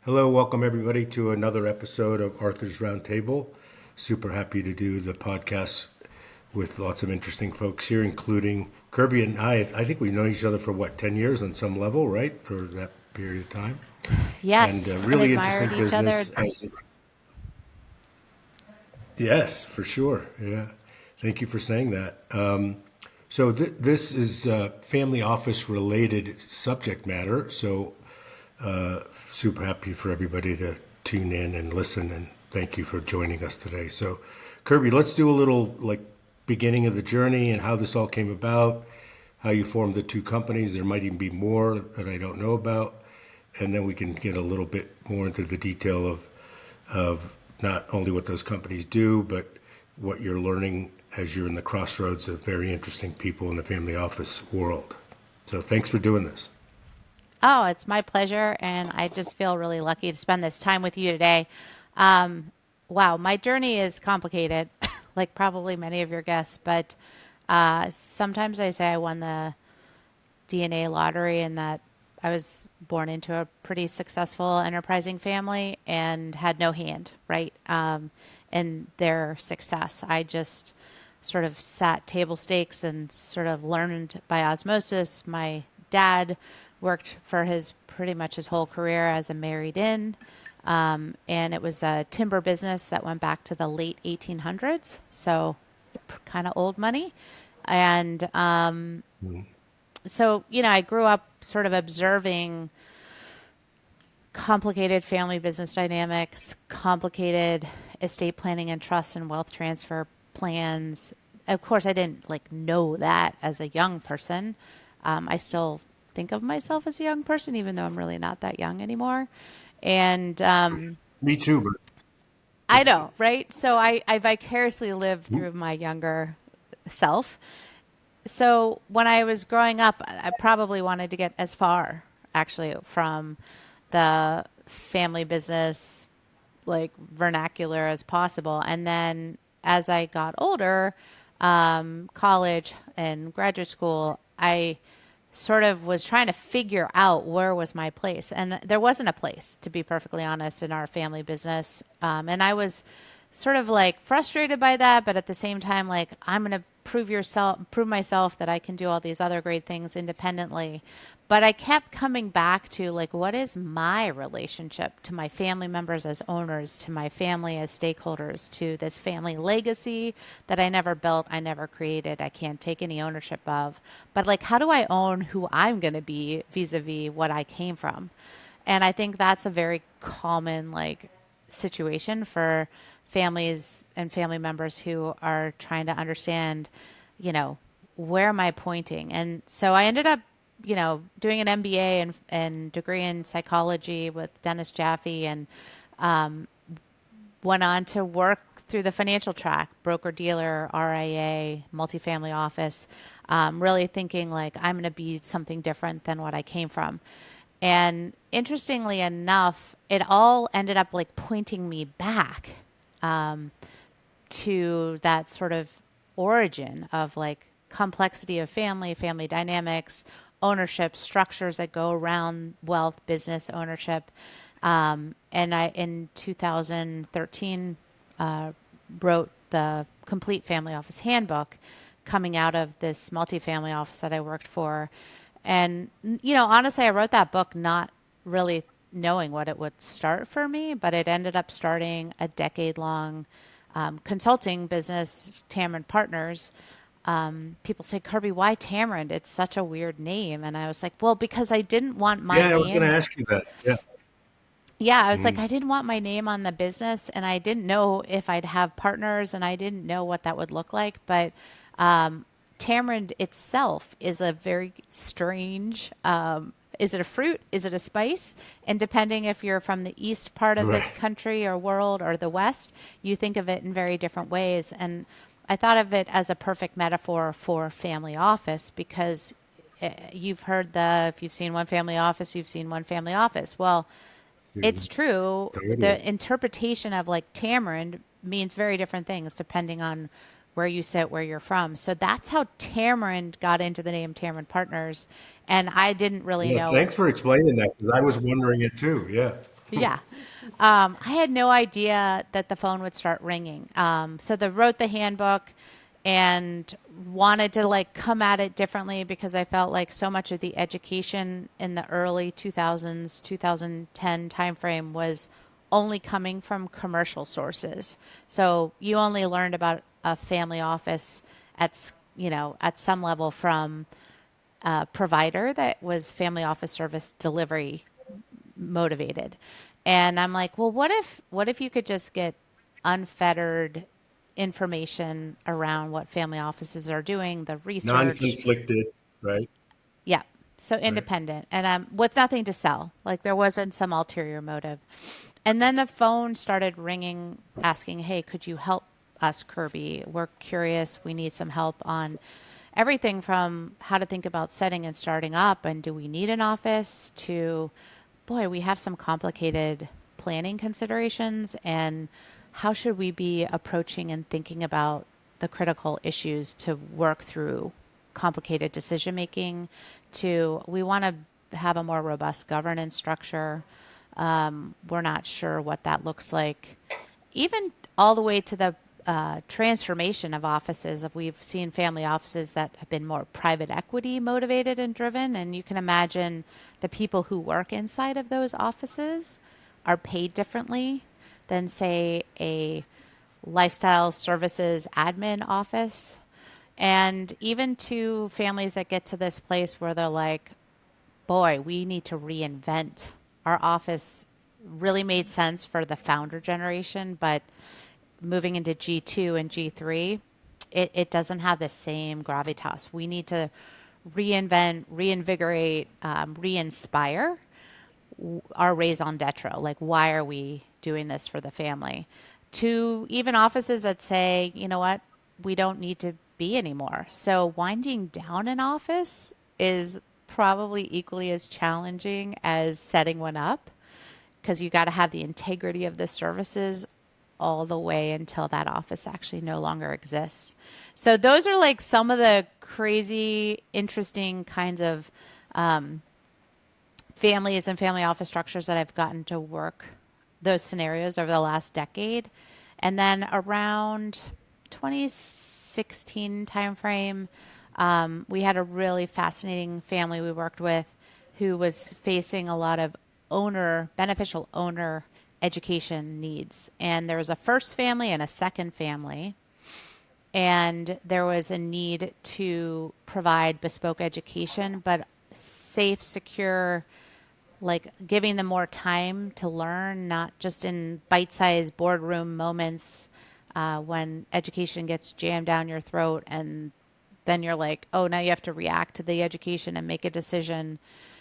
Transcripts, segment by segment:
Hello, welcome everybody to another episode of Arthur's Roundtable. Super happy to do the podcast with lots of interesting folks here, including Kirby and I. I think we've known each other for what, 10 years on some level, right? For that period of time. And Yes, and really interesting admired each other. business. Yes, for sure. Yeah. Thank you for saying that. This is family office related subject matter. So super happy for everybody to tune in and listen, and thank you for joining us today. So, Kirby, let's do a little like beginning of the journey and how this all came about, how you formed the two companies. There might even be more that I don't know about, and then we can get a little bit more into the detail of not only what those companies do, but what you're learning as you're in the crossroads of very interesting people in the family office world. So, thanks for doing this. Oh, it's my pleasure, and I just feel really lucky to spend this time with you today. Wow, my journey is complicated, like probably many of your guests, but sometimes I say I won the DNA lottery and that I was born into a pretty successful, enterprising family and had no hand, right, in their success. I just sort of sat table stakes and sort of learned by osmosis. My dad worked for his pretty much his whole career as a married in. And it was a timber business that went back to the late 1800s. So kind of old money. And I grew up sort of observing complicated family business dynamics, complicated estate planning and trust and wealth transfer plans. Of course, I didn't like know that as a young person. I still think of myself as a young person, even though I'm really not that young anymore. And Me too, but I know, right? So I vicariously lived through my younger self. So when I was growing up, I probably wanted to get as far actually from the family business, like vernacular as possible. And then as I got older, college and graduate school, I sort of was trying to figure out where was my place. And there wasn't a place, to be perfectly honest, in our family business. And I was sort of like frustrated by that, but at the same time, like, I'm going to prove myself that I can do all these other great things independently. But I kept coming back to like, what is my relationship to my family members as owners, to my family as stakeholders, to this family legacy that I never built, I never created, I can't take any ownership of. But like, how do I own who I'm going to be vis-a-vis what I came from? And I think that's a very common like situation for families and family members who are trying to understand, where am I pointing? And so I ended up doing an MBA and degree in psychology with Dennis Jaffe, and went on to work through the financial track, broker dealer, RIA, multifamily office, really thinking like I'm going to be something different than what I came from. And interestingly enough, it all ended up like pointing me back to that sort of origin of like complexity of family dynamics, ownership structures that go around wealth, business ownership. And I, in 2013, wrote the Complete Family Office Handbook coming out of this multifamily office that I worked for. And, honestly, I wrote that book not really knowing what it would start for me, but it ended up starting a decade-long consulting business, Tamarind Partners. People say, Kirby, why Tamarind? It's such a weird name. And I was like, well, because I didn't want my yeah, I was going to name. ask you that. Yeah. Yeah, I was like, I didn't want my name on the business, and I didn't know if I'd have partners, and I didn't know what that would look like. But tamarind itself is a very strange. Is it a fruit? Is it a spice? And depending if you're from the east part of the Right. country or world or the west, you think of it in very different ways. And I thought of it as a perfect metaphor for family office because you've heard if you've seen one family office, you've seen one family office. Well, it's true. Totally. The interpretation of like tamarind means very different things depending on where you sit, where you're from. So that's how Tamarind got into the name Tamarind Partners. And I didn't really Yeah, know. thanks for explaining that because I was wondering it too. Yeah. Yeah. I had no idea that the phone would start ringing. So they wrote the handbook and wanted to like come at it differently because I felt like so much of the education in the early 2000s, 2010 timeframe was only coming from commercial sources. So you only learned about a family office at some level from a provider that was family office service delivery motivated. And I'm like, well, what if you could just get unfettered information around what family offices are doing, the research. Non-conflicted, right? Yeah. So Right. independent and with nothing to sell. Like there wasn't some ulterior motive. And then the phone started ringing asking, "Hey, could you help us, Kirby? We're curious. We need some help on everything from how to think about setting and starting up and do we need an office to boy, we have some complicated planning considerations and how should we be approaching and thinking about the critical issues to work through complicated decision making to we want to have a more robust governance structure. We're not sure what that looks like even all the way to the transformation of offices. We've seen family offices that have been more private equity motivated and driven, and you can imagine the people who work inside of those offices are paid differently than, say, a lifestyle services admin office. And even to families that get to this place where they're like, boy, we need to reinvent our office really made sense for the founder generation, but moving into G2 and G3, it doesn't have the same gravitas. We need to reinvent, reinvigorate, re-inspire our raison d'etre. Like, why are we doing this for the family? To even offices that say, you know what, we don't need to be anymore. So winding down an office is probably equally as challenging as setting one up because you got to have the integrity of the services all the way until that office actually no longer exists. So those are like some of the crazy, interesting kinds of families and family office structures that I've gotten to work those scenarios over the last decade. And then around 2016 timeframe, we had a really fascinating family we worked with who was facing a lot of beneficial owner education needs. And there was a first family and a second family. And there was a need to provide bespoke education, but safe, secure, like giving them more time to learn, not just in bite-sized boardroom moments when education gets jammed down your throat and then you're like, oh, now you have to react to the education and make a decision.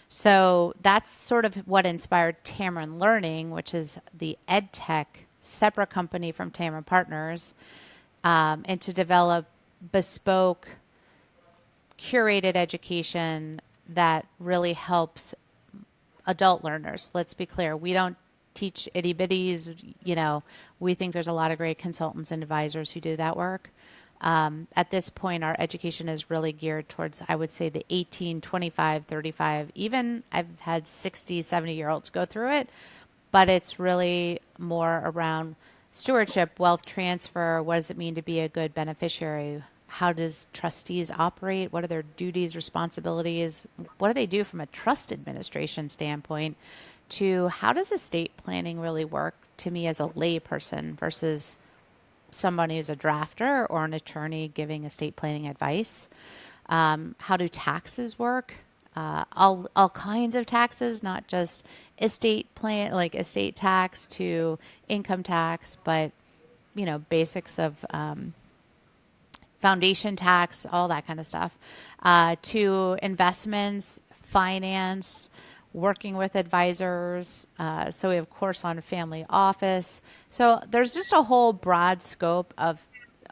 So that's sort of what inspired Tamarind Learning, which is the ed tech separate company from Tamarind Partners, and to develop bespoke, curated education that really helps adult learners. Let's be clear. We don't teach itty bitties. We think there's a lot of great consultants and advisors who do that work. At this point, our education is really geared towards, I would say, the 18, 25, 35, even I've had 60, 70-year-olds go through it, but it's really more around stewardship, wealth transfer. What does it mean to be a good beneficiary? How does trustees operate? What are their duties, responsibilities? What do they do from a trust administration standpoint? To how does estate planning really work to me as a lay person versus somebody who's a drafter or an attorney giving estate planning advice? How do taxes work? All kinds of taxes, not just estate plan like estate tax to income tax, but basics of foundation tax, all that kind of stuff, to investments, finance, working with advisors. So we have course on family office. So there's just a whole broad scope of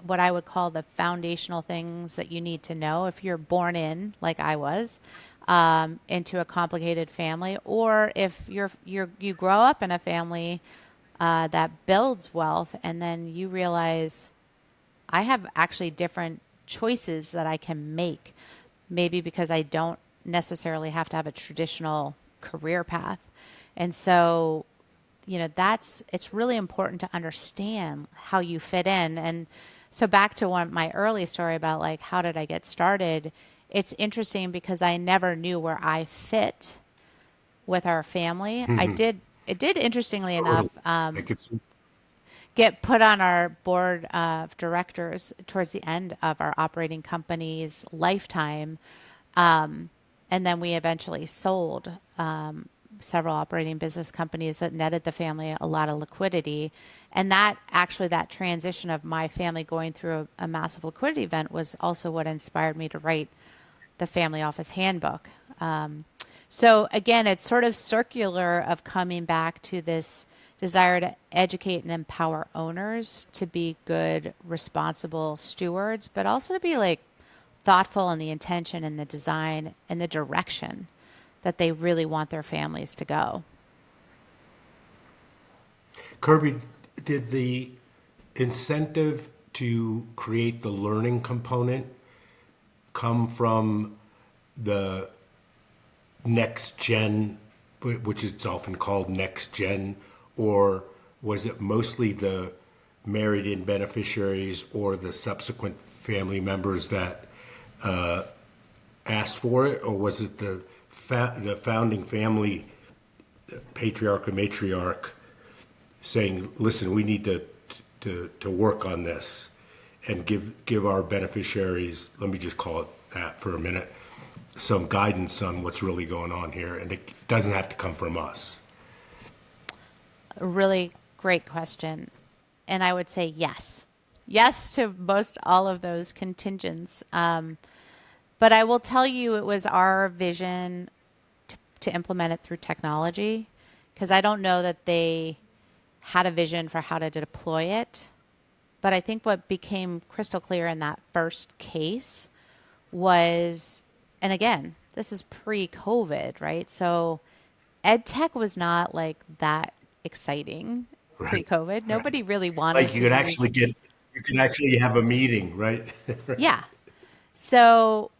what I would call the foundational things that you need to know if you're born in, like I was, into a complicated family, or if you grow up in a family that builds wealth, and then you realize I have actually different choices that I can make, maybe because I don't necessarily have to have a traditional career path. And so it's really important to understand how you fit in. And so back to my early story about like, how did I get started? It's interesting because I never knew where I fit with our family. It did, interestingly enough, I could see. get put on our board of directors towards the end of our operating company's lifetime. And then we eventually sold several operating business companies that netted the family a lot of liquidity. And that transition of my family going through a massive liquidity event was also what inspired me to write the Family Office Handbook. So again, it's sort of circular of coming back to this desire to educate and empower owners to be good, responsible stewards, but also to be like thoughtful in the intention and the design and the direction that they really want their families to go. Kirby, did the incentive to create the learning component come from the next gen, which is often called next gen, or was it mostly the married in beneficiaries or the subsequent family members that asked for it, or was it the founding family patriarch or matriarch saying, "Listen, we need to work on this and give our beneficiaries, let me just call it that for a minute, some guidance on what's really going on here, and it doesn't have to come from us"? A really great question. And I would say yes. Yes to most all of those contingents. But I will tell you, it was our vision to implement it through technology, because I don't know that they had a vision for how to deploy it. But I think what became crystal clear in that first case was, and again, this is pre-COVID, right? So ed tech was not like that exciting pre-COVID. Nobody really wanted Like you can actually have a meeting, right? Yeah. So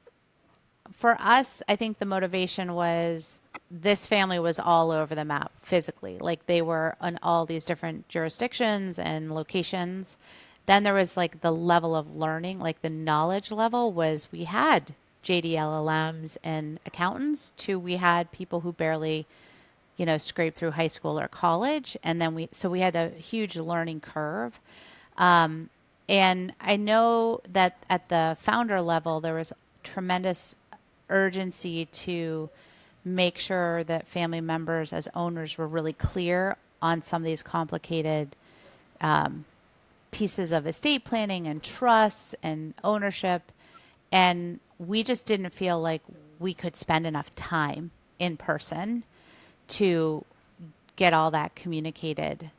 for us, I think the motivation was this family was all over the map physically. Like they were on all these different jurisdictions and locations. Then there was like the level of learning, like the knowledge level was we had JD LLMs and accountants to we had people who barely, scraped through high school or college. And then we had a huge learning curve. And I know that at the founder level, there was tremendous urgency to make sure that family members as owners were really clear on some of these complicated pieces of estate planning and trusts and ownership. And we just didn't feel like we could spend enough time in person to get all that communicated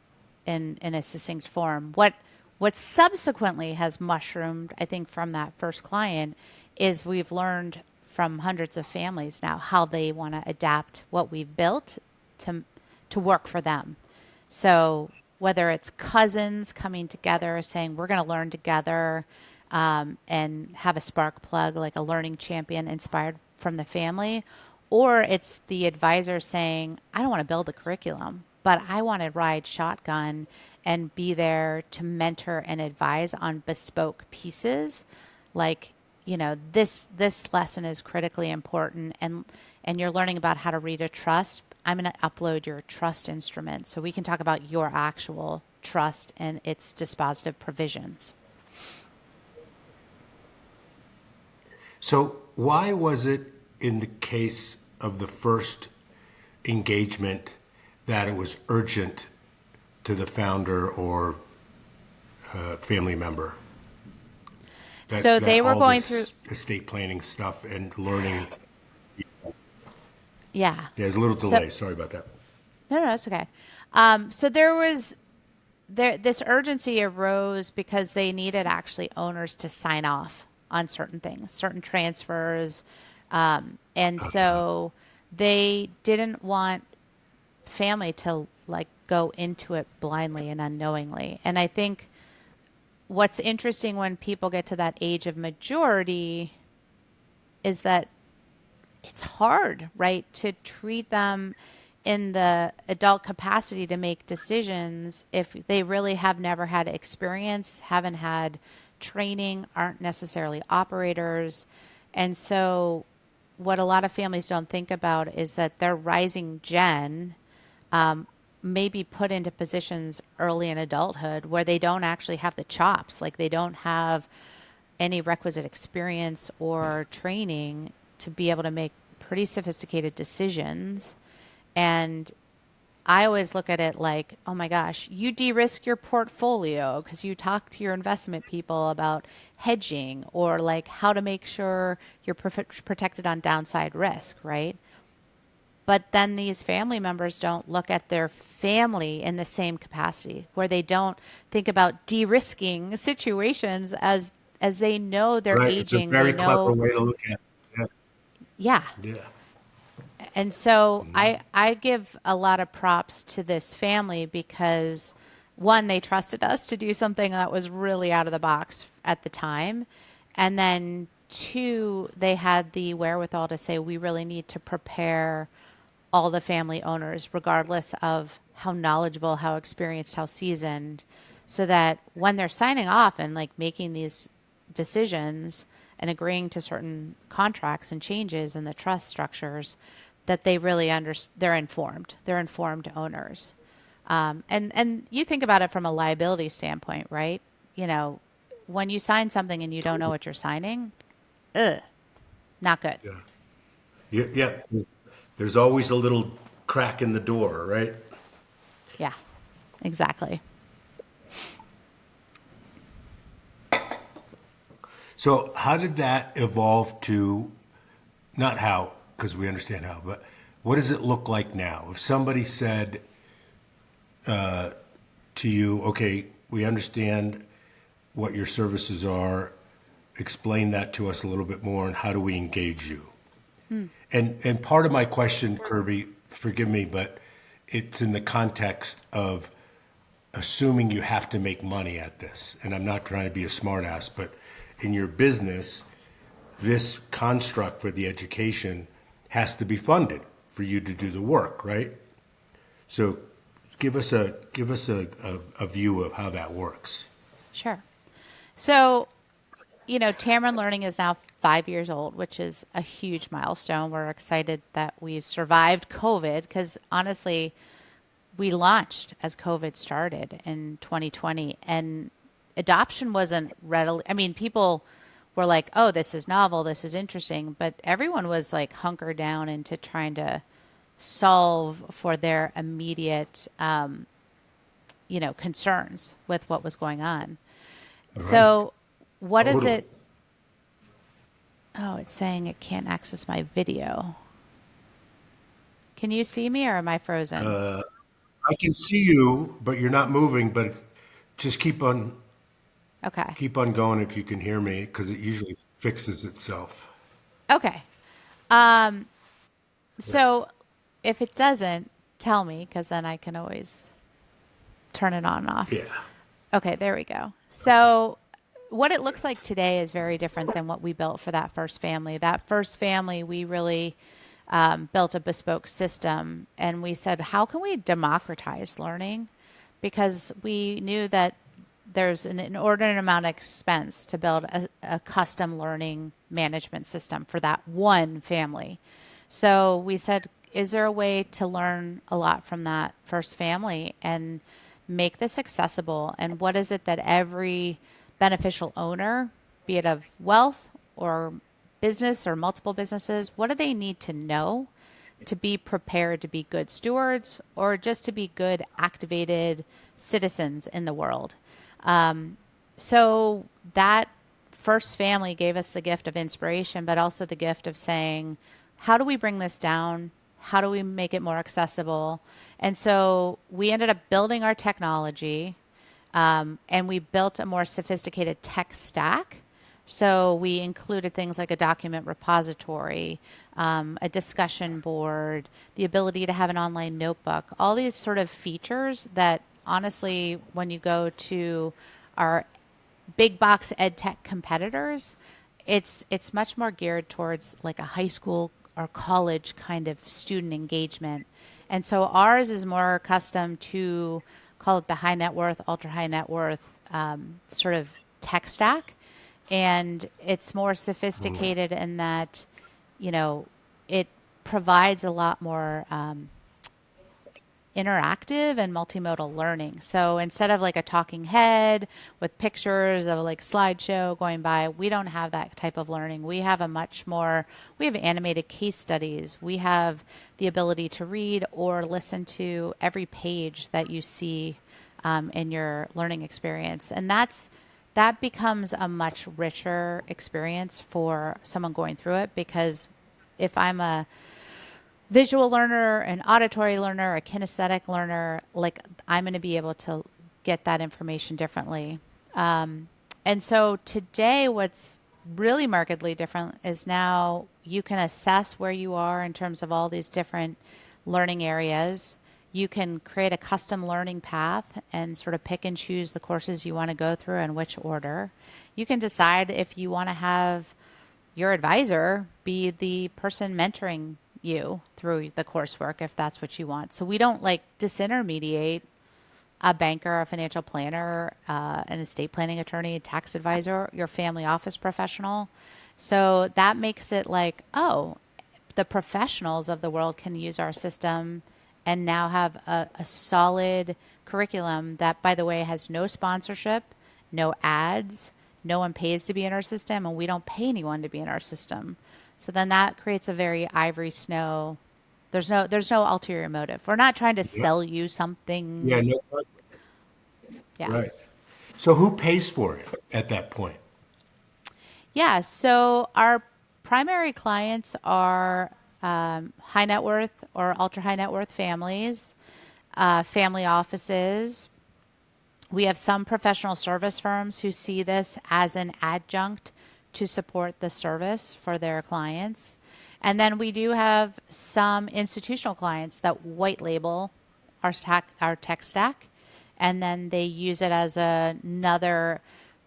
in a succinct form. What subsequently has mushroomed, I think, from that first client is we've learned from hundreds of families now how they want to adapt what we've built to work for them. So whether it's cousins coming together saying we're going to learn together and have a spark plug, like a learning champion inspired from the family, or it's the advisor saying, I don't want to build the curriculum, but I want to ride shotgun and be there to mentor and advise on bespoke pieces. Like, this lesson is critically important, and you're learning about how to read a trust. I'm going to upload your trust instrument so we can talk about your actual trust and its dispositive provisions. So why was it in the case of the first engagement that it was urgent to the founder or family member? So they were going through estate planning stuff and learning. Yeah. There's a little delay. Sorry about that. No, it's okay. So this urgency arose because they needed actually owners to sign off on certain things, certain transfers. And so they didn't want family to like go into it blindly and unknowingly. And I think what's interesting when people get to that age of majority is that it's hard, right, to treat them in the adult capacity to make decisions if they really have never had experience, haven't had training, aren't necessarily operators. And so what a lot of families don't think about is that their rising gen may be put into positions early in adulthood where they don't actually have the chops, like they don't have any requisite experience or training to be able to make pretty sophisticated decisions. And I always look at it like, oh my gosh, you de-risk your portfolio because you talk to your investment people about hedging or like how to make sure you're protected on downside risk, right? But then these family members don't look at their family in the same capacity, where they don't think about de-risking situations as they know they're Right. It's a aging, they very clever know, way to look at it. yeah. Yeah. Yeah. And so I give a lot of props to this family because one, they trusted us to do something that was really out of the box at the time. And then two, they had the wherewithal to say, we really need to prepare all the family owners, regardless of how knowledgeable, how experienced, how seasoned, so that when they're signing off and like making these decisions and agreeing to certain contracts and changes in the trust structures, that they really they're informed. They're informed owners. And you think about it from a liability standpoint, right? You know, when you sign something and you don't know what you're signing, ugh, not good. Yeah. Yeah. Yeah. There's always a little crack in the door, right? Yeah, exactly. So how did that evolve to, not how, because we understand how, but what does it look like now? If somebody said to you, okay, we understand what your services are, explain that to us a little bit more, and how do we engage you? And part of my question, Kirby, forgive me, but it's in the context of assuming you have to make money at this. And I'm not trying to be a smartass, but in your business, this construct for the education has to be funded for you to do the work, right? So give us a view of how that works. Sure. So, you know, Tamarind Learning is now 5 years old, which is a huge milestone. We're excited that we've survived COVID because honestly, we launched as COVID started in 2020 and adoption wasn't readily, I mean, people were like, oh, this is novel, this is interesting, but everyone was like hunkered down into trying to solve for their immediate, concerns with what was going on. All right. So what is Totally. it? Oh, it's saying it can't access my video. Can you see me or am I frozen? I can see you, but you're not moving, but just Okay. keep on going if you can hear me, because it usually fixes itself. Okay. So if it doesn't, tell me because then I can always turn it on and off. Yeah. Okay, there we go. So what it looks like today is very different than what we built for that first family. That first family, we really built a bespoke system and we said, how can we democratize learning? Because we knew that there's an inordinate amount of expense to build a custom learning management system for that one family. So we said, is there a way to learn a lot from that first family and make this accessible? And what is it that every beneficial owner, be it of wealth or business or multiple businesses, what do they need to know to be prepared to be good stewards or just to be good activated citizens in the world? So that first family gave us the gift of inspiration, but also the gift of saying, how do we bring this down? How do we make it more accessible? And so we ended up building our technology, and we built a more sophisticated tech stack. So we included things like a document repository, a discussion board, the ability to have an online notebook, all these sort of features that honestly, when you go to our big box ed tech competitors, it's much more geared towards like a high school or college kind of student engagement. And so ours is more accustomed to, call it the high net worth, ultra high net worth sort of tech stack. And it's more sophisticated in that, it provides a lot more interactive and multimodal learning. So instead of like a talking head with pictures of like slideshow going by, we don't have that type of learning. We have we have animated case studies. We have the ability to read or listen to every page that you see in your learning experience. And that becomes a much richer experience for someone going through it, because if I'm a visual learner, an auditory learner, a kinesthetic learner, like I'm going to be able to get that information differently. And so today, what's really markedly different is now you can assess where you are in terms of all these different learning areas. You can create a custom learning path and sort of pick and choose the courses you want to go through and which order. You can decide if you want to have your advisor be the person mentoring you through the coursework, if that's what you want. So we don't like disintermediate a banker, a financial planner, an estate planning attorney, a tax advisor, your family office professional. So that makes it like, oh, the professionals of the world can use our system and now have a solid curriculum that, by the way, has no sponsorship, no ads, no one pays to be in our system, and we don't pay anyone to be in our system. So then that creates a very ivory snow. There's no ulterior motive. We're not trying to sell you something. Yeah, no, Yeah. right. So who pays for it at that point? Yeah. So our primary clients are high net worth or ultra high net worth families, family offices. We have some professional service firms who see this as an adjunct to support the service for their clients. And then we do have some institutional clients that white label our tech stack, and then they use it as another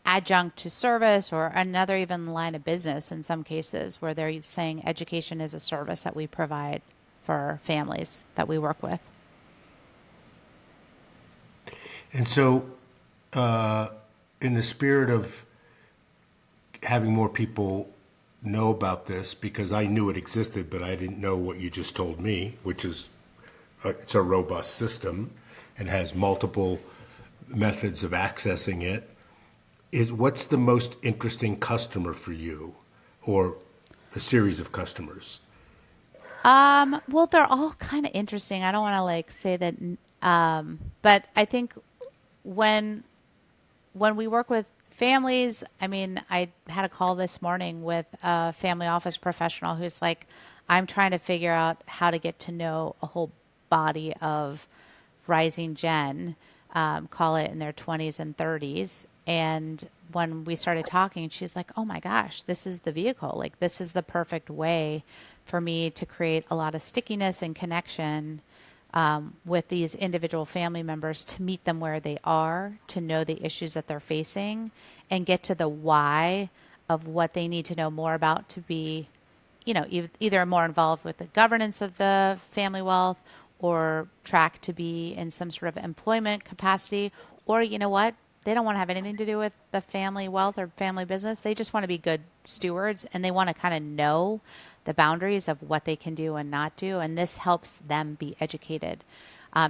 adjunct to service or another even line of business in some cases, where they're saying education is a service that we provide for families that we work with. And so, in the spirit of having more people know about this, because I knew it existed, but I didn't know what you just told me, which is it's a robust system and has multiple methods of accessing it. What's the most interesting customer for you, or a series of customers? Well, they're all kind of interesting. I don't want to like say that, but I think when we work with families, I mean, I had a call this morning with a family office professional who's like, I'm trying to figure out how to get to know a whole body of rising gen, call it in their 20s and 30s. And when we started talking, she's like, oh my gosh, this is the vehicle. Like, this is the perfect way for me to create a lot of stickiness and connection with these individual family members, to meet them where they are, to know the issues that they're facing, and get to the why of what they need to know more about to be, either more involved with the governance of the family wealth, or track to be in some sort of employment capacity, or you know what? They don't want to have anything to do with the family wealth or family business. They just want to be good stewards, and they want to kind of know the boundaries of what they can do and not do. And this helps them be educated.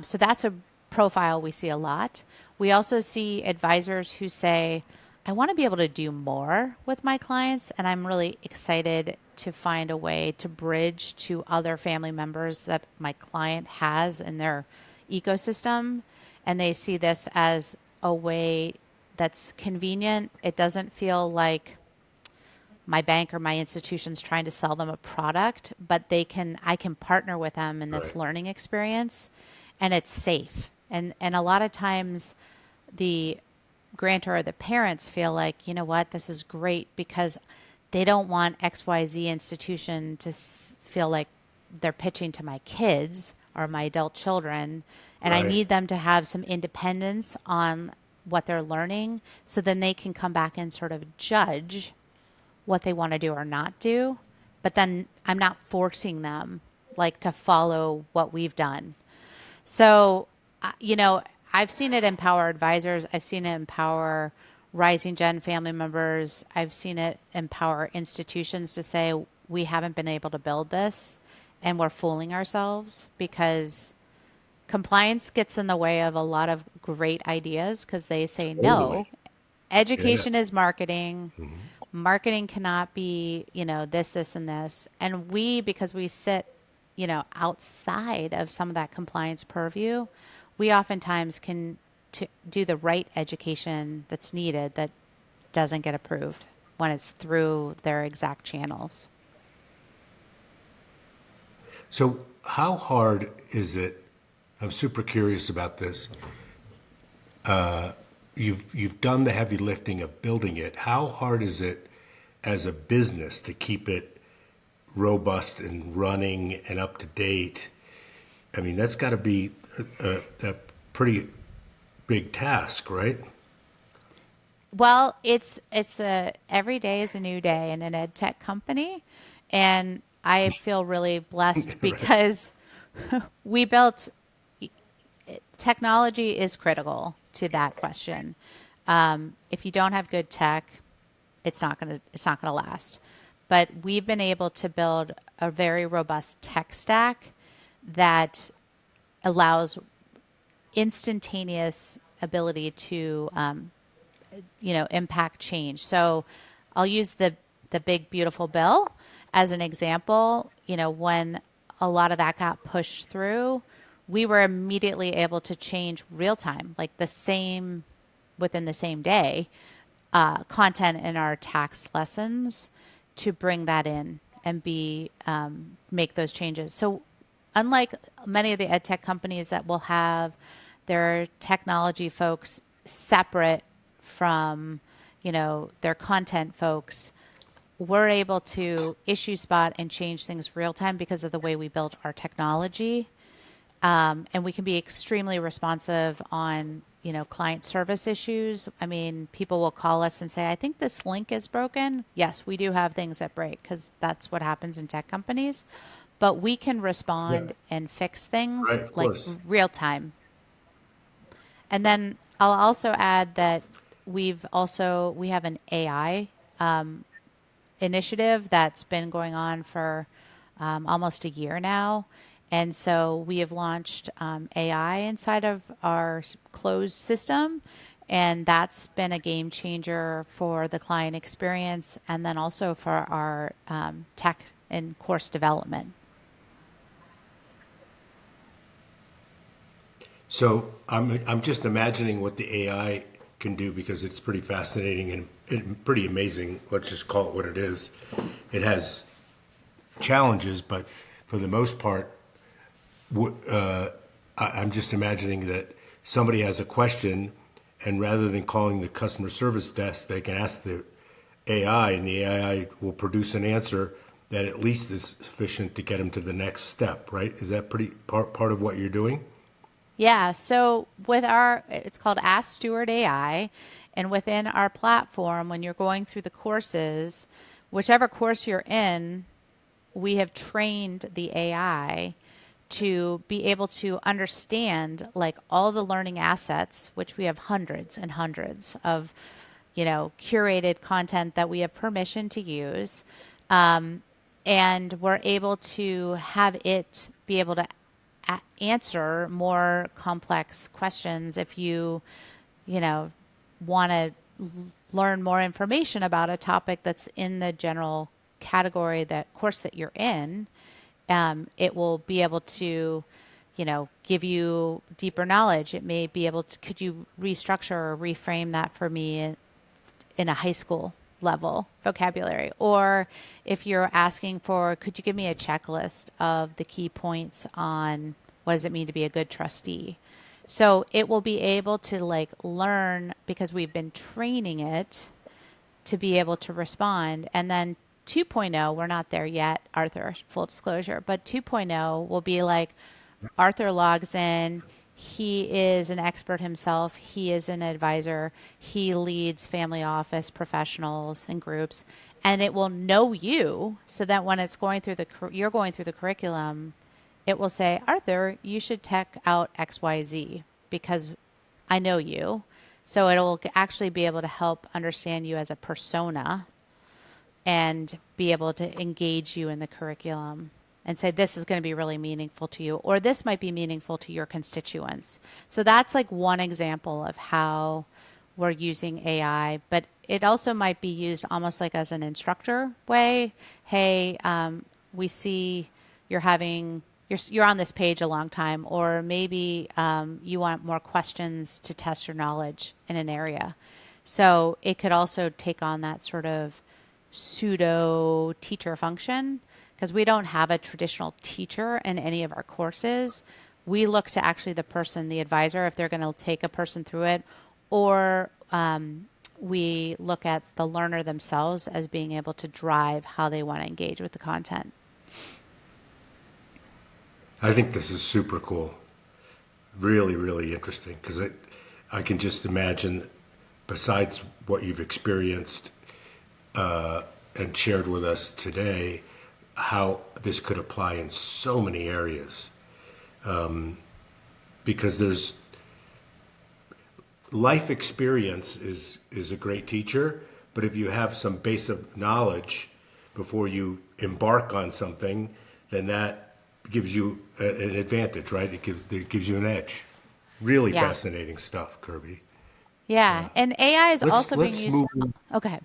So that's a profile we see a lot. We also see advisors who say, I want to be able to do more with my clients, and I'm really excited to find a way to bridge to other family members that my client has in their ecosystem. And they see this as a way that's convenient. It doesn't feel like my bank or my institution's trying to sell them a product, but I can partner with them in this learning experience, and it's safe. And a lot of times the grantor or the parents feel like, you know what, this is great, because they don't want XYZ institution to feel like they're pitching to my kids or my adult children. And I need them to have some independence on what they're learning, so then they can come back and sort of judge what they want to do or not do. But then I'm not forcing them like to follow what we've done. So, I've seen it empower advisors. I've seen it empower rising gen family members. I've seen it empower institutions to say, we haven't been able to build this and we're fooling ourselves, because compliance gets in the way of a lot of great ideas because they say no. Totally. Yeah. Education is marketing. Marketing cannot be, this, and this. And because we sit, outside of some of that compliance purview, we oftentimes can do the right education that's needed that doesn't get approved when it's through their exact channels. So how hard is it? I'm super curious about this. You've done the heavy lifting of building it. How hard is it as a business to keep it robust and running and up to date? I mean, that's got to be a pretty big task, right? Well, it's every day is a new day in an ed tech company, and I feel really blessed Right. because we built technology is critical to that question. If you don't have good tech, it's not gonna last. But we've been able to build a very robust tech stack that allows instantaneous ability to impact change. So I'll use the big beautiful bill as an example. When a lot of that got pushed through, we were immediately able to change real time, like within the same day, content in our tax lessons to bring that in and make those changes. So unlike many of the ed tech companies that will have their technology folks separate from, their content folks, we're able to issue spot and change things real time because of the way we built our technology. And we can be extremely responsive on, client service issues. I mean, people will call us and say, I think this link is broken. Yes, we do have things that break because that's what happens in tech companies. But we can respond and fix things Right, of like course. real time. And then I'll also add that we have an AI initiative that's been going on for almost a year now. And so we have launched AI inside of our closed system, and that's been a game changer for the client experience and then also for our tech and course development. So I'm just imagining what the AI can do because it's pretty fascinating and pretty amazing. Let's just call it what it is. It has challenges, but for the most part, I'm just imagining that somebody has a question, and rather than calling the customer service desk, they can ask the AI, and the AI will produce an answer that at least is sufficient to get them to the next step, right? Is that pretty part of what you're doing? Yeah, so it's called Ask Steward AI, and within our platform, when you're going through the courses, whichever course you're in, we have trained the AI to be able to understand like all the learning assets, which we have hundreds and hundreds of, curated content that we have permission to use. And we're able to have it be able to answer more complex questions if want to learn more information about a topic that's in the general category, that course that you're in. It will be able to, give you deeper knowledge. It may be able to, could you restructure or reframe that for me in a high school level vocabulary? Or if you're asking for, could you give me a checklist of the key points on what does it mean to be a good trustee? So it will be able to learn, because we've been training it to be able to respond. And then 2.0, we're not there yet, Arthur, full disclosure, but 2.0 will be like Arthur logs in. He is an expert himself. He is an advisor. He leads family office professionals and groups, and it will know you so that when you're going through the curriculum, it will say, Arthur, you should check out XYZ because I know you. So it'll actually be able to help understand you as a persona and be able to engage you in the curriculum and say, this is going to be really meaningful to you, or this might be meaningful to your constituents. So that's like one example of how we're using AI, but it also might be used almost like as an instructor way. Hey, we see you're having, you're on this page a long time, or maybe you want more questions to test your knowledge in an area. So it could also take on that sort of pseudo teacher function because we don't have a traditional teacher in any of our courses. We look to actually the person, the advisor, if they're going to take a person through it, or we look at the learner themselves as being able to drive how they want to engage with the content. I think this is super cool. Really, really interesting because I can just imagine, besides what you've experienced and shared with us today, how this could apply in so many areas. Because there's life experience is a great teacher, but if you have some basic knowledge before you embark on something, then that gives you an advantage, right? It gives you an edge. Really fascinating stuff, Kirby. Yeah, and AI is also being let's used. move. Okay.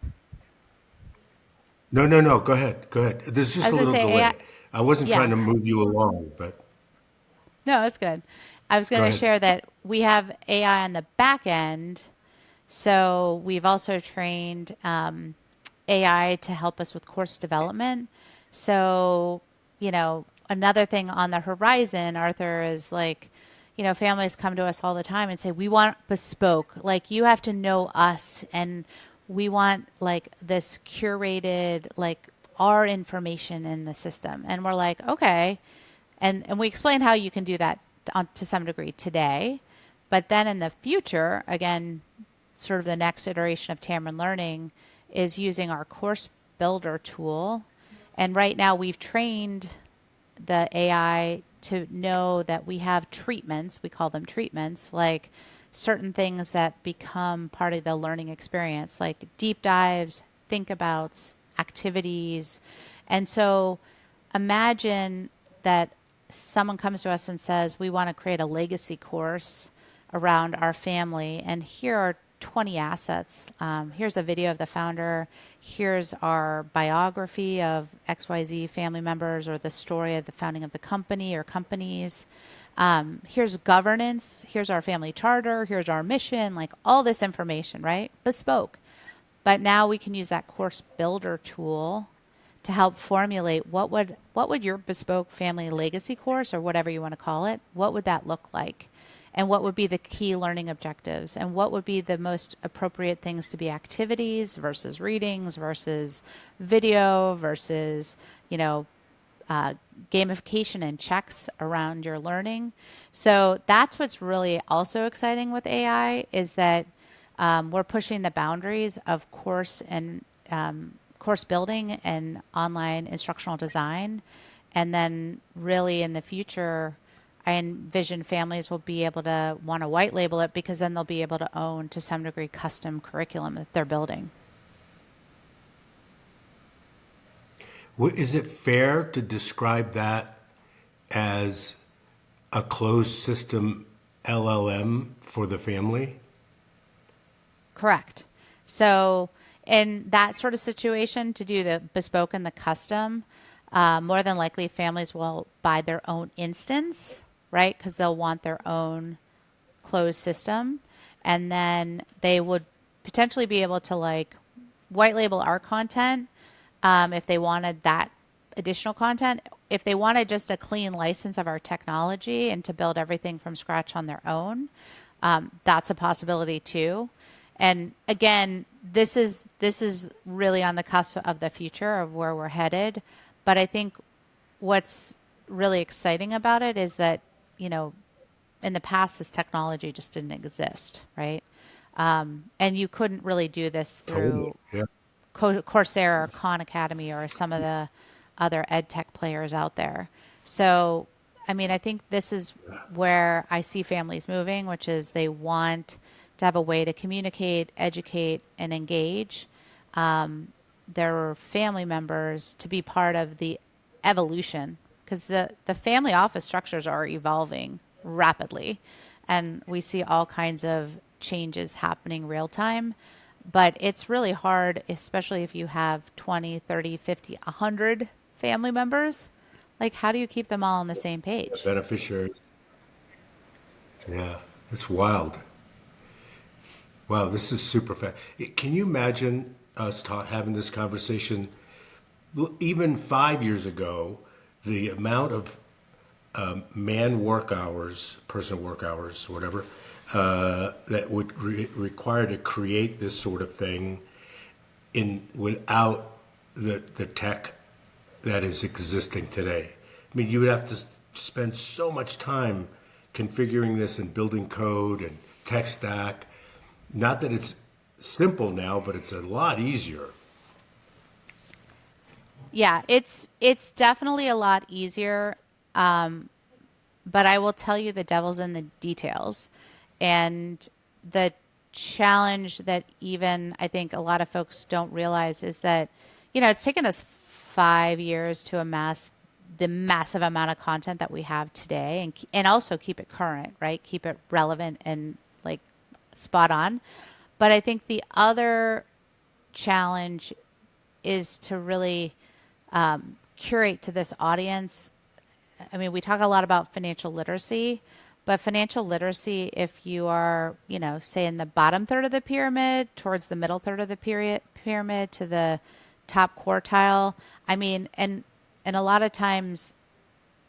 No. Go ahead. There's I just was a going to little say delay. AI. I wasn't trying Yeah. to move you along, but No, it's good. I was go going to ahead. share that we have AI on the back end. So we've also trained AI to help us with course development. So, another thing on the horizon, Arthur, is like, families come to us all the time and say, we want bespoke. Like, you have to know us, and we want like this curated, like our information in the system. And we're like, okay. And we explain how you can do that to some degree today. But then in the future, again, sort of the next iteration of Tamarind Learning is using our course builder tool. And right now we've trained the AI to know that we have treatments, we call them treatments, like certain things that become part of the learning experience, like deep dives, think abouts, activities. And so imagine that someone comes to us and says, we want to create a legacy course around our family, and here are 20 assets. Here's a video of the founder. Here's our biography of XYZ family members, or the story of the founding of the company or companies. Here's governance. Here's our family charter. Here's our mission, like all this information, right? Bespoke. But now we can use that course builder tool to help formulate what would your bespoke family legacy course, or whatever you want to call it, what would that look like? And what would be the key learning objectives? And what would be the most appropriate things to be activities versus readings versus video versus, gamification and checks around your learning? So that's what's really also exciting with AI is that we're pushing the boundaries of course and course building and online instructional design. And then really in the future, I envision families will be able to want to white label it because then they'll be able to own, to some degree, custom curriculum that they're building. Is it fair to describe that as a closed system LLM for the family? Correct. So in that sort of situation, to do the bespoke and the custom, more than likely families will buy their own instance, right? Because they'll want their own closed system. And then they would potentially be able to like white label our content if they wanted that additional content. If they wanted just a clean license of our technology and to build everything from scratch on their own, that's a possibility too. And again, this is really on the cusp of the future of where we're headed. But I think what's really exciting about it is that, in the past, this technology just didn't exist, right? And you couldn't really do this Totally. through Yeah. Coursera or Khan Academy or some of the other ed tech players out there. So I mean, I think this is where I see families moving, which is they want to have a way to communicate, educate, and engage their family members to be part of the evolution, because the family office structures are evolving rapidly, and we see all kinds of changes happening real time. But it's really hard, especially if you have 20, 30, 50, 100 family members. Like, how do you keep them all on the same page? Beneficiaries. Yeah, it's wild. Wow, this is super fast. Can you imagine us having this conversation even 5 years ago? The amount of personal work hours, whatever, that would require to create this sort of thing in without the tech that is existing today. I mean, you would have to spend so much time configuring this and building code and tech stack. Not that it's simple now, but it's a lot easier. Yeah, it's definitely a lot easier. But I will tell you, the devil's in the details. And the challenge that even I think a lot of folks don't realize is that, it's taken us 5 years to amass the massive amount of content that we have today, and also keep it current, right? Keep it relevant and like spot on. But I think the other challenge is to really curate to this audience. I mean, we talk a lot about financial literacy, but financial literacy, if you are, say in the bottom third of the pyramid, towards the middle third of the pyramid to the top quartile, I mean, and a lot of times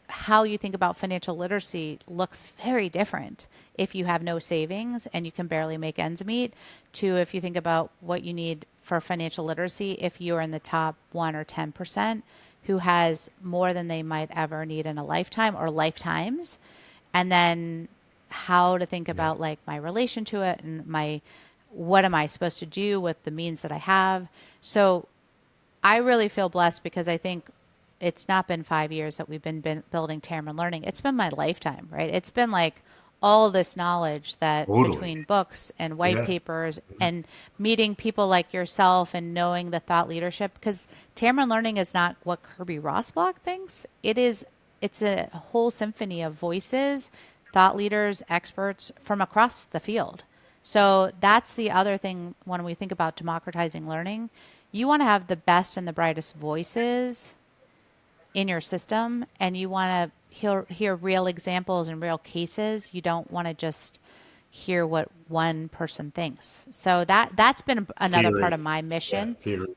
how you think about financial literacy looks very different if you have no savings and you can barely make ends meet, to if you think about what you need for financial literacy if you are in the top 1 or 10% who has more than they might ever need in a lifetime or lifetimes. And then how to think about like my relation to it and what am I supposed to do with the means that I have. So I really feel blessed because I think it's not been 5 years that we've been building Tamarind Learning. It's been my lifetime, right? It's been like all this knowledge that Totally. between books and white Yeah. papers and meeting people like yourself and knowing the thought leadership, because Tamarind Learning is not what Kirby Rosplock thinks. It's a whole symphony of voices, thought leaders, experts from across the field. So that's the other thing when we think about democratizing learning. You want to have the best and the brightest voices in your system, and you want to hear real examples and real cases. You don't want to just hear what one person thinks. So that's been another Theory. part of my Yeah, mission. theory.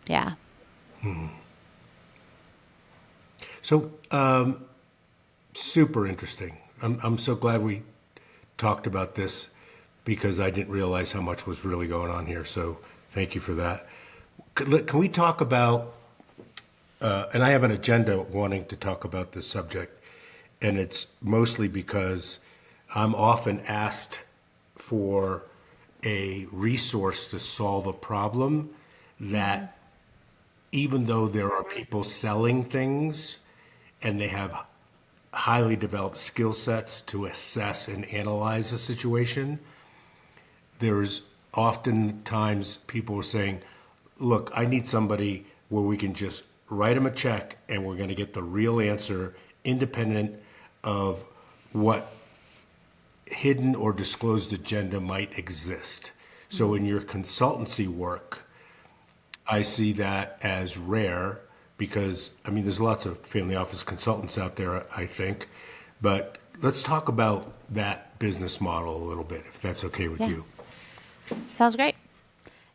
Yeah. So, super interesting. I'm so glad we talked about this because I didn't realize how much was really going on here. So, thank you for that. Can we talk about, and I have an agenda wanting to talk about this subject, and it's mostly because I'm often asked for a resource to solve a problem that, even though there are people selling things and they have highly developed skill sets to assess and analyze a situation, there's oftentimes people are saying, look, I need somebody where we can just write them a check and we're going to get the real answer independent of what hidden or disclosed agenda might exist. So in your consultancy work, I see that as rare because, I mean, there's lots of family office consultants out there, I think. But let's talk about that business model a little bit, if that's okay with Yeah. you. Sounds great.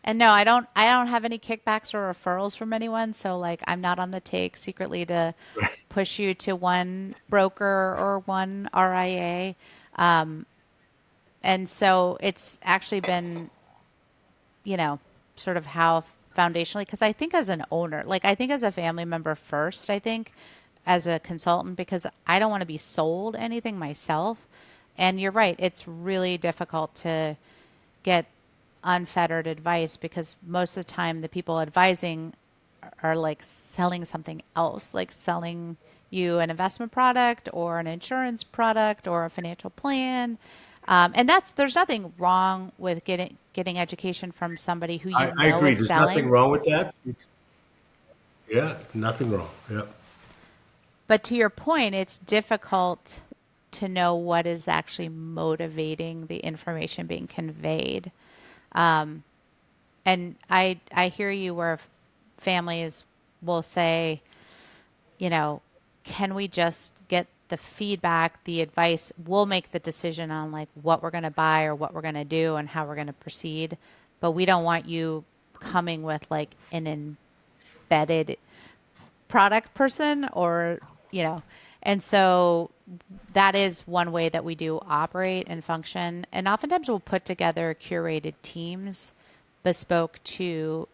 And no, I don't have any kickbacks or referrals from anyone. So like I'm not on the take secretly to push you to one broker or one RIA. And so it's actually been, sort of how foundationally, because I think as an owner, like I think as a family member first, I think as a consultant, because I don't want to be sold anything myself. And you're right, it's really difficult to get unfettered advice because most of the time the people advising are like selling something else, like selling you an investment product or an insurance product or a financial plan. And there's nothing wrong with getting education from somebody who you I know agree. is There's nothing selling. wrong with that. Yeah, nothing wrong. Yeah. But to your point, it's difficult to know what is actually motivating the information being conveyed. And I hear you where families will say, you know, can we just get the feedback, the advice? We'll make the decision on like what we're going to buy or what we're going to do and how we're going to proceed. But we don't want you coming with like an embedded product person or, you know, and so that is one way that we do operate and function. And oftentimes we'll put together curated teams bespoke to,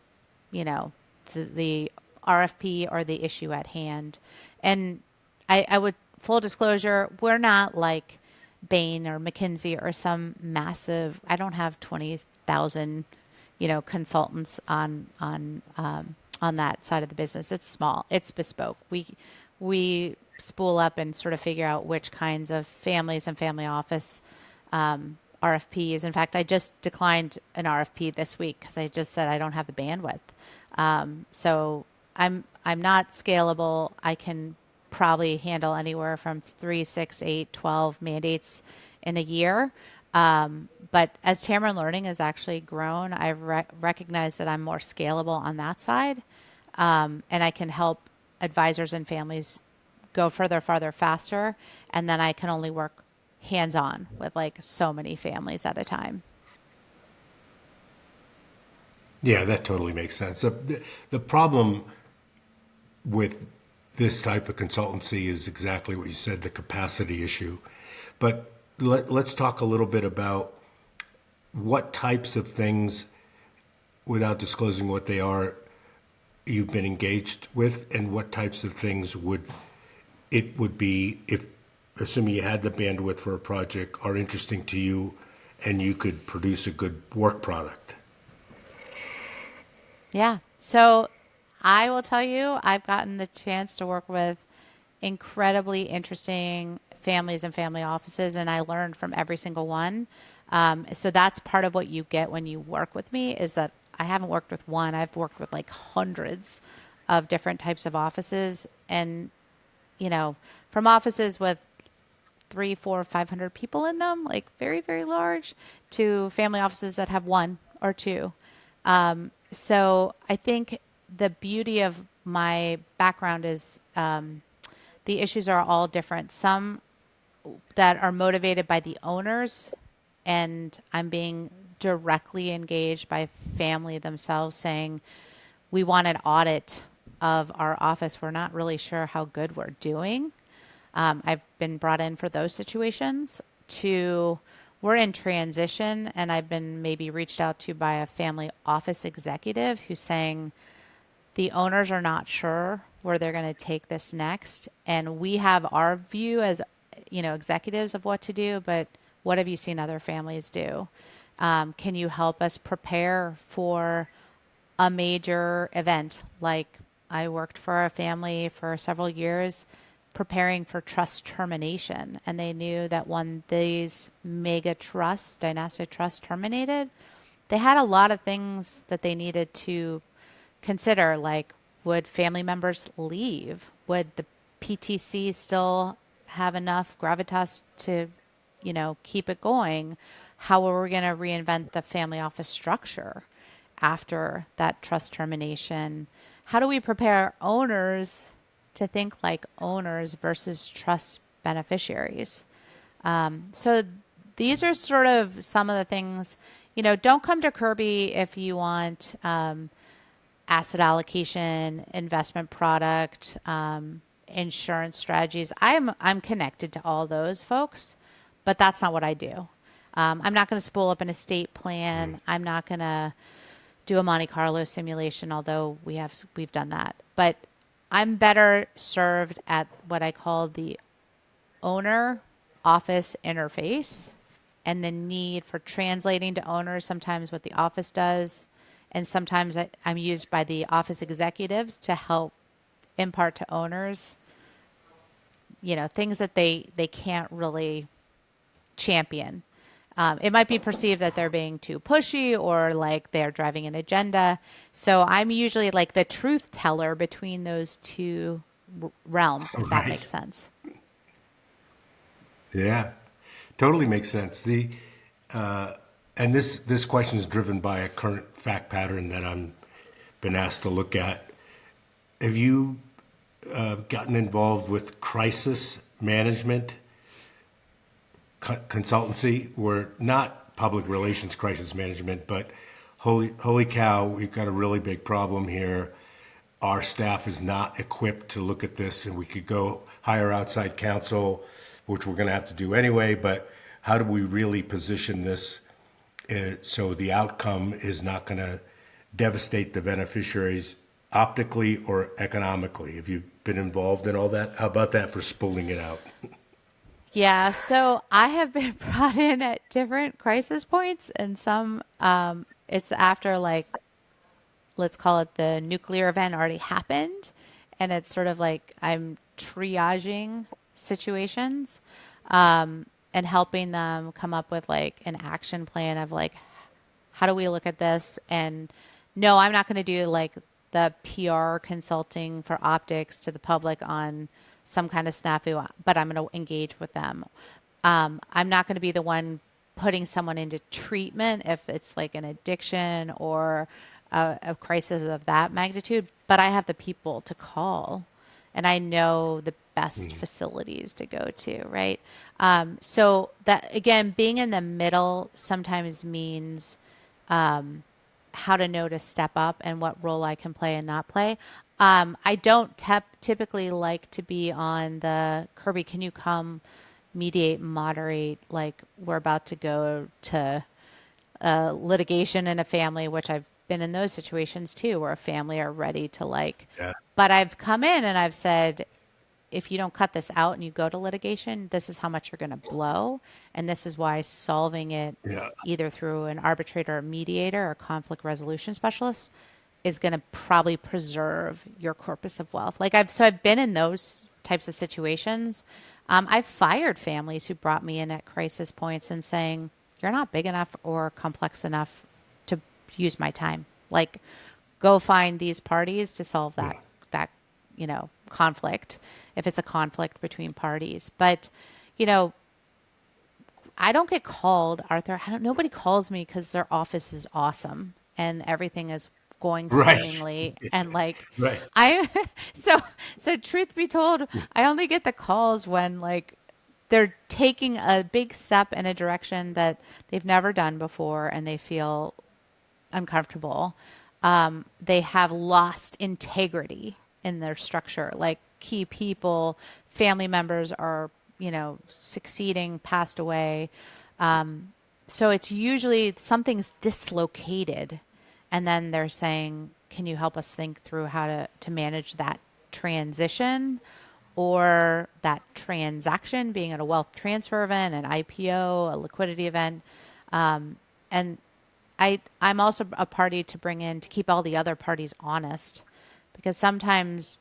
you know, the RFP or the issue at hand. And I would, full disclosure, we're not like Bain or McKinsey or some massive, I don't have 20,000, you know, consultants on that side of the business. It's small, it's bespoke. We spool up and sort of figure out which kinds of families and family office RFPs. In fact, I just declined an RFP this week because I just said I don't have the bandwidth. So I'm not scalable. I can probably handle anywhere from 3, 6, 8, 12 mandates in a year. But as Tamarind Learning has actually grown, I've recognized that I'm more scalable on that side. And I can help advisors and families go further, farther, faster. And then I can only work hands-on with like so many families at a time. Yeah, that totally makes sense. The problem with this type of consultancy is exactly what you said, the capacity issue. But let's talk a little bit about what types of things, without disclosing what they are, you've been engaged with, and what types of things would be, if assuming you had the bandwidth for a project, are interesting to you and you could produce a good work product. Yeah. So I will tell you, I've gotten the chance to work with incredibly interesting families and family offices, and I learned from every single one. So that's part of what you get when you work with me is that I haven't worked with one. I've worked with like hundreds of different types of offices, and you know, from offices with 3, 4, 500 people in them, like very, very large, to family offices that have one or two. So I think the beauty of my background is the issues are all different. Some that are motivated by the owners, and I'm being directly engaged by family themselves saying, we want an audit of our office. We're not really sure how good we're doing. I've been brought in for those situations. To we're in transition, and I've been maybe reached out to by a family office executive who's saying the owners are not sure where they're going to take this next, and we have our view as, you know, executives of what to do, but what have you seen other families do? Can you help us prepare for a major event? Like I worked for a family for several years preparing for trust termination, and they knew that when these mega trusts, dynastic trusts terminated, they had a lot of things that they needed to consider, like would family members leave? Would the PTC still have enough gravitas to, you know, keep it going? How are we going to reinvent the family office structure after that trust termination? How do we prepare owners to think like owners versus trust beneficiaries? So these are sort of some of the things, you know, don't come to Kirby if you want asset allocation, investment product, insurance strategies. I'm connected to all those folks, but that's not what I do. I'm not going to spool up an estate plan. I'm not going to do a Monte Carlo simulation, although we've done that. But I'm better served at what I call the owner office interface and the need for translating to owners, sometimes what the office does. And sometimes I'm used by the office executives to help impart to owners things that they can't really champion. It might be perceived that they're being too pushy or like they're driving an agenda. So I'm usually like the truth teller between those two realms, if that Right. makes sense. Yeah, totally makes sense. And this question is driven by a current fact pattern that I'm been asked to look at. Have you gotten involved with crisis management consultancy? We're not public relations crisis management, but holy cow, we've got a really big problem here. Our staff is not equipped to look at this, and we could go hire outside counsel, which we're going to have to do anyway. But how do we really position this so the outcome is not going to devastate the beneficiaries optically or economically? Have you been involved in all that? How about that for spooling it out? Yeah, so I have been brought in at different crisis points, and some it's after like let's call it the nuclear event already happened, and it's sort of like I'm triaging situations and helping them come up with like an action plan of like how do we look at this? And no, I'm not going to do like the PR consulting for optics to the public on some kind of snafu, but I'm going to engage with them. I'm not going to be the one putting someone into treatment if it's like an addiction or a crisis of that magnitude, but I have the people to call and I know the best facilities to go to, right? So that again, being in the middle sometimes means how to know to step up and what role I can play and not play. I don't typically like to be on the Kirby, can you come mediate, moderate? Like we're about to go to litigation in a family, which I've been in those situations too, where a family are ready to like, Yeah. but I've come in and I've said, if you don't cut this out and you go to litigation, this is how much you're going to blow. And this is why solving it Yeah. either through an arbitrator or mediator or conflict resolution specialist is going to probably preserve your corpus of wealth. I've been in those types of situations. I've fired families who brought me in at crisis points and saying, you're not big enough or complex enough to use my time. Like, go find these parties to solve that conflict, if it's a conflict between parties. But, I don't get called, Arthur. Nobody calls me because their office is awesome and everything is going Right. swimmingly. And like, Right. I, so truth be told, I only get the calls when like they're taking a big step in a direction that they've never done before and they feel uncomfortable. They have lost integrity in their structure, like key people, family members are, succeeding, passed away. So it's usually something's dislocated. And then they're saying, can you help us think through how to manage that transition or that transaction, being at a wealth transfer event, an IPO, a liquidity event. And I'm also a party to bring in to keep all the other parties honest because sometimes,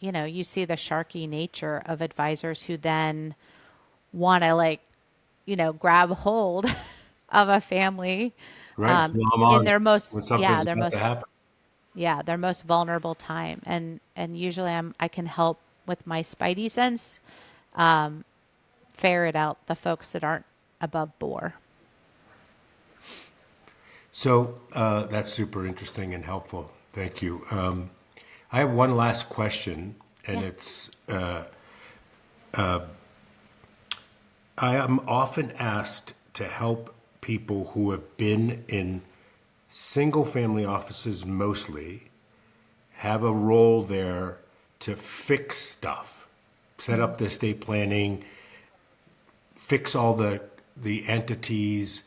you see the sharky nature of advisors who then want to grab hold of a family Right. Well, I'm in on their most, when something's their about to most, happen. their most vulnerable time. And usually I can help with my spidey sense, ferret out the folks that aren't above board. So that's super interesting and helpful. Thank you. I have one last question, and Yeah. it's I am often asked to help people who have been in single family offices mostly, have a role there to fix stuff, set up the estate planning, fix all the entities,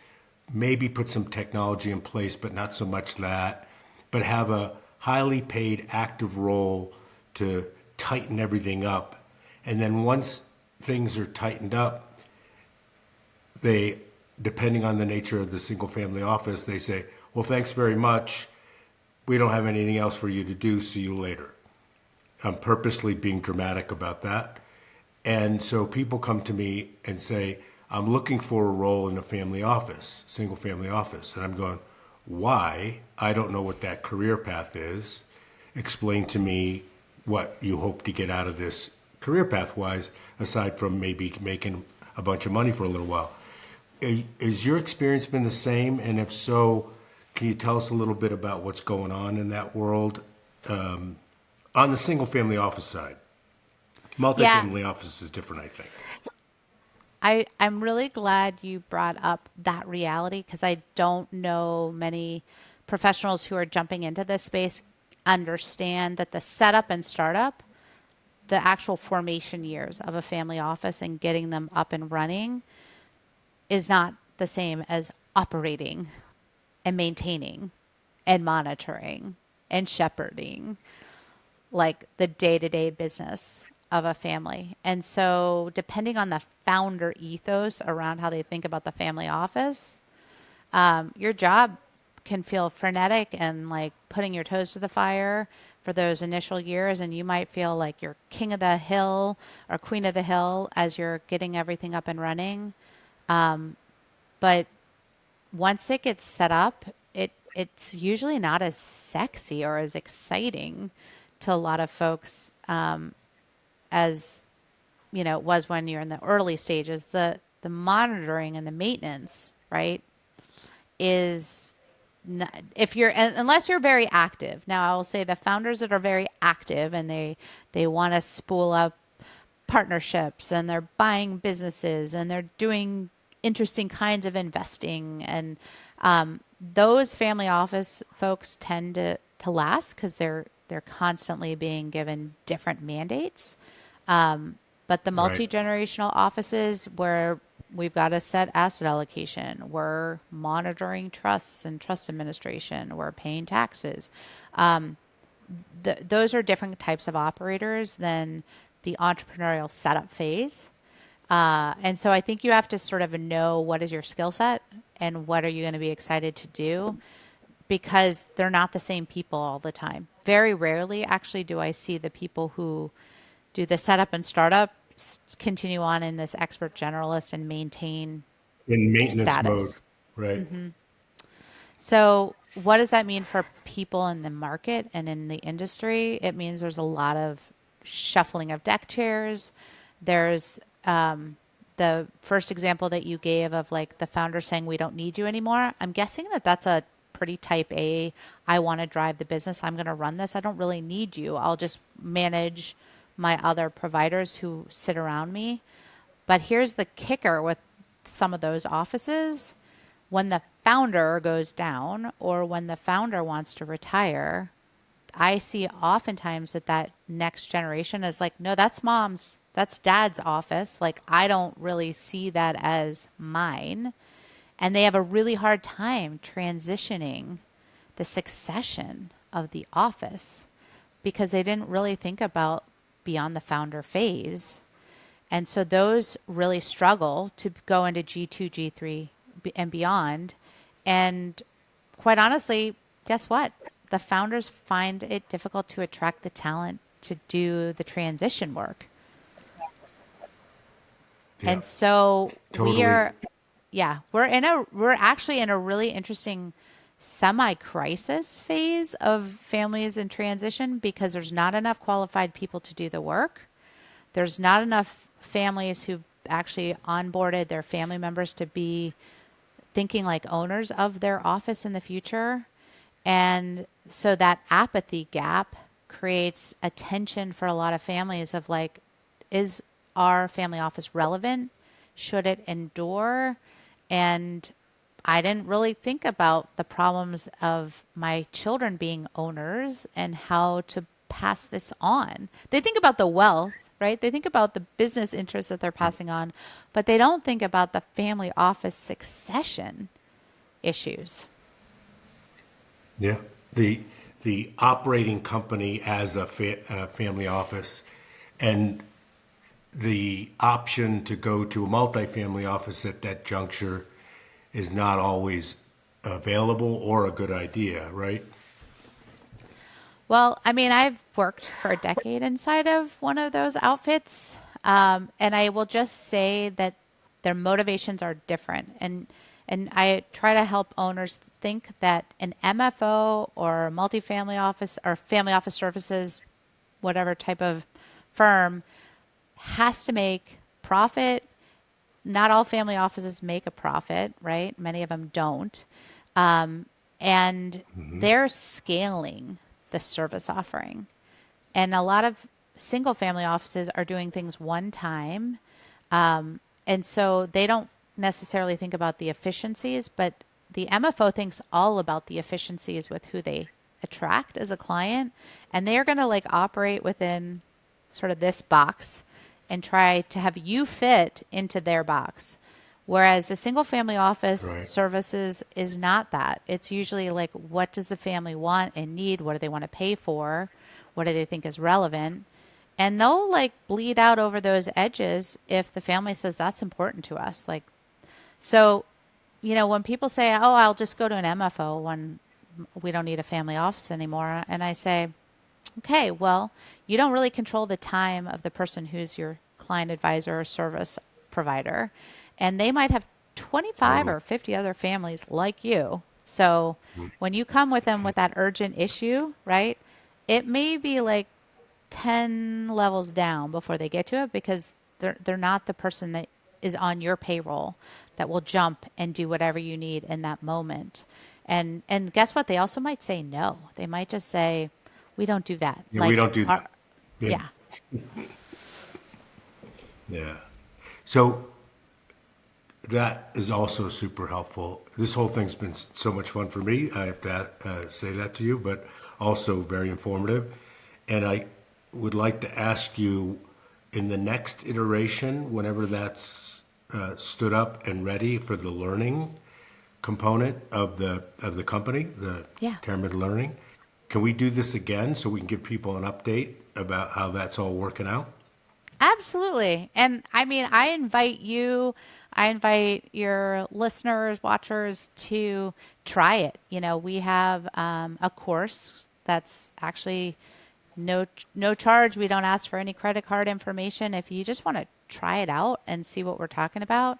maybe put some technology in place, but not so much that, but have a highly paid active role to tighten everything up. And then once things are tightened up, they, depending on the nature of the single family office, they say, well, thanks very much. We don't have anything else for you to do. See you later. I'm purposely being dramatic about that. And so people come to me and say, I'm looking for a role in a family office, single family office. And I'm going, why? I don't know what that career path is. Explain to me what you hope to get out of this career path wise, aside from maybe making a bunch of money for a little while. Is your experience been the same? And if so, can you tell us a little bit about what's going on in that world on the single family office side? Yeah, Multifamily office is different, I think. I'm really glad you brought up that reality because I don't know many professionals who are jumping into this space understand that the setup and startup, the actual formation years of a family office and getting them up and running is not the same as operating and maintaining and monitoring and shepherding like the day-to-day business of a family. And so depending on the founder ethos around how they think about the family office, your job can feel frenetic and like putting your toes to the fire for those initial years. And you might feel like you're king of the hill or queen of the hill as you're getting everything up and running. But once it gets set up, it's usually not as sexy or as exciting to a lot of folks as it was when you're in the early stages. The monitoring and the maintenance, right, is not, if you're unless you're very active. Now, I will say the founders that are very active and they want to spool up partnerships and they're buying businesses and they're doing interesting kinds of investing and those family office folks tend to last because they're constantly being given different mandates. But the Right. multi-generational offices where we've got a set asset allocation, we're monitoring trusts and trust administration, we're paying taxes. Those are different types of operators than the entrepreneurial setup phase. And so I think you have to sort of know what is your skill set and what are you going to be excited to do because they're not the same people all the time. Very rarely, actually, do I see the people who do the setup and startup continue on in this expert generalist and maintain In maintenance mode, status. right? So, what does that mean for people in the market and in the industry? It means there's a lot of shuffling of deck chairs. There's the first example that you gave of like the founder saying, we don't need you anymore. I'm guessing that that's a pretty type A. I want to drive the business. I'm going to run this. I don't really need you. I'll just manage my other providers who sit around me. But here's the kicker with some of those offices. When the founder goes down or when the founder wants to retire, I see oftentimes that next generation is like, no, that's mom's, that's dad's office. Like, I don't really see that as mine. And they have a really hard time transitioning the succession of the office because they didn't really think about beyond the founder phase. And so those really struggle to go into G2, G3 and beyond. And quite honestly, guess what? The founders find it difficult to attract the talent to do the transition work. Yeah, And so totally. we're actually in a really interesting semi-crisis phase of families in transition because there's not enough qualified people to do the work. There's not enough families who've actually onboarded their family members to be thinking like owners of their office in the future. And so that apathy gap creates a tension for a lot of families of like, is our family office relevant? Should it endure? And I didn't really think about the problems of my children being owners and how to pass this on. They think about the wealth, right? They think about the business interests that they're passing on, but they don't think about the family office succession issues. Yeah. The operating company as a family office and the option to go to a multifamily office at that juncture is not always available or a good idea, right? Well, I mean, I've worked for a decade inside of one of those outfits. And I will just say that their motivations are different. And I try to help owners think that an MFO or multifamily office or family office services, whatever type of firm, has to make profit. Not all family offices make a profit, right? Many of them don't. And they're scaling the service offering. And a lot of single family offices are doing things one time. And so they don't necessarily think about the efficiencies, but the MFO thinks all about the efficiencies with who they attract as a client. And they're going to like operate within sort of this box and try to have you fit into their box. Whereas the single family office Right. services is not that. It's usually like, what does the family want and need? What do they want to pay for? What do they think is relevant? And they'll like bleed out over those edges if the family says that's important to us. Like, so, when people say, oh, I'll just go to an MFO when we don't need a family office anymore. And I say, okay, well, you don't really control the time of the person who's your client advisor or service provider. And they might have 25 or 50 other families like you. So when you come with them with that urgent issue, right, it may be like 10 levels down before they get to it because they're not the person that is on your payroll that will jump and do whatever you need in that moment. And guess what? They also might say no. They might just say, we don't do that. Yeah, we don't do that. Yeah. Yeah. So that is also super helpful. This whole thing's been so much fun for me. I have to say that to you, but also very informative. And I would like to ask you in the next iteration, whenever that's stood up and ready for the learning component of the company, the Yeah. Tamarind Learning, can we do this again so we can give people an update about how that's all working out? Absolutely. And I mean, I invite your listeners, watchers to try it. We have a course that's actually no charge. We don't ask for any credit card information. If you just want to try it out and see what we're talking about,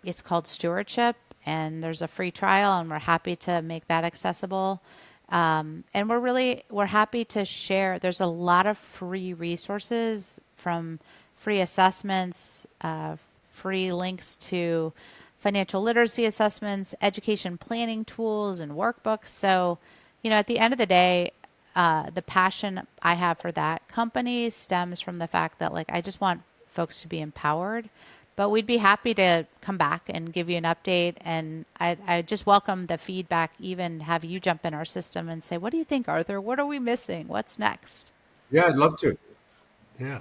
it's called Stewardship, and there's a free trial, and we're happy to make that accessible. And we're happy to share. There's a lot of free resources, from free assessments, free links to financial literacy assessments, education planning tools, and workbooks. So, at the end of the day, the passion I have for that company stems from the fact that I just want folks to be empowered. But we'd be happy to come back and give you an update. And I just welcome the feedback, even have you jump in our system and say, what do you think, Arthur? What are we missing? What's next? Yeah, I'd love to. Yeah.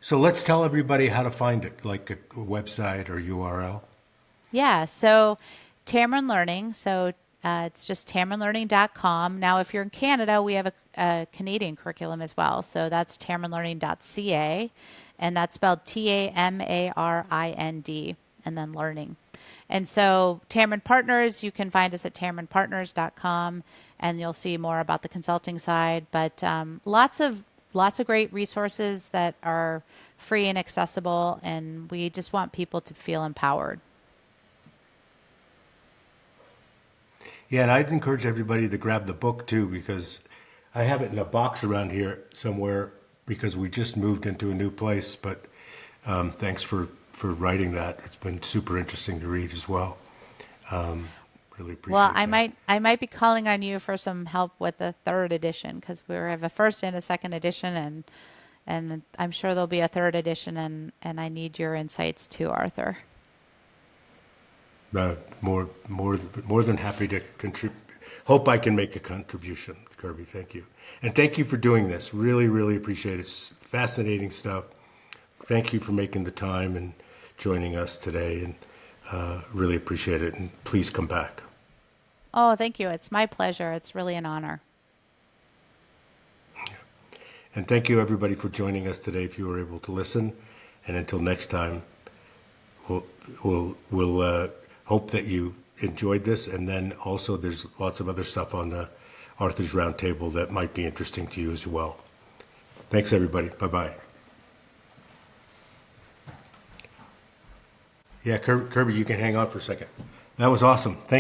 So let's tell everybody how to find it, like a website or URL. Yeah, so Tamarind Learning. So it's just tamarindlearning.com. Now, if you're in Canada, we have a Canadian curriculum as well. So that's tamarindlearning.ca, and that's spelled TAMARIND, and then learning. And so Tamarind Partners, you can find us at tamarindpartners.com, and you'll see more about the consulting side. But lots of great resources that are free and accessible, and we just want people to feel empowered. Yeah, and I'd encourage everybody to grab the book too, because I have it in a box around here somewhere because we just moved into a new place. But thanks for writing that. It's been super interesting to read as well. Really appreciate Well, that. I might be calling on you for some help with the third edition, because we have a first and a second edition, and I'm sure there'll be a third edition, and I need your insights too, Arthur. More than happy to contribute. Hope I can make a contribution, Kirby. Thank you. And thank you for doing this. Really, really appreciate it. It's fascinating stuff. Thank you for making the time and joining us today, and really appreciate it. And please come back. Oh, thank you. It's my pleasure. It's really an honor. And thank you, everybody, for joining us today, if you were able to listen. And until next time, we'll hope that you enjoyed this. And then also there's lots of other stuff on the Arthur's Roundtable that might be interesting to you as well. Thanks, everybody. Bye-bye. Yeah, Kirby, you can hang on for a second. That was awesome. Thank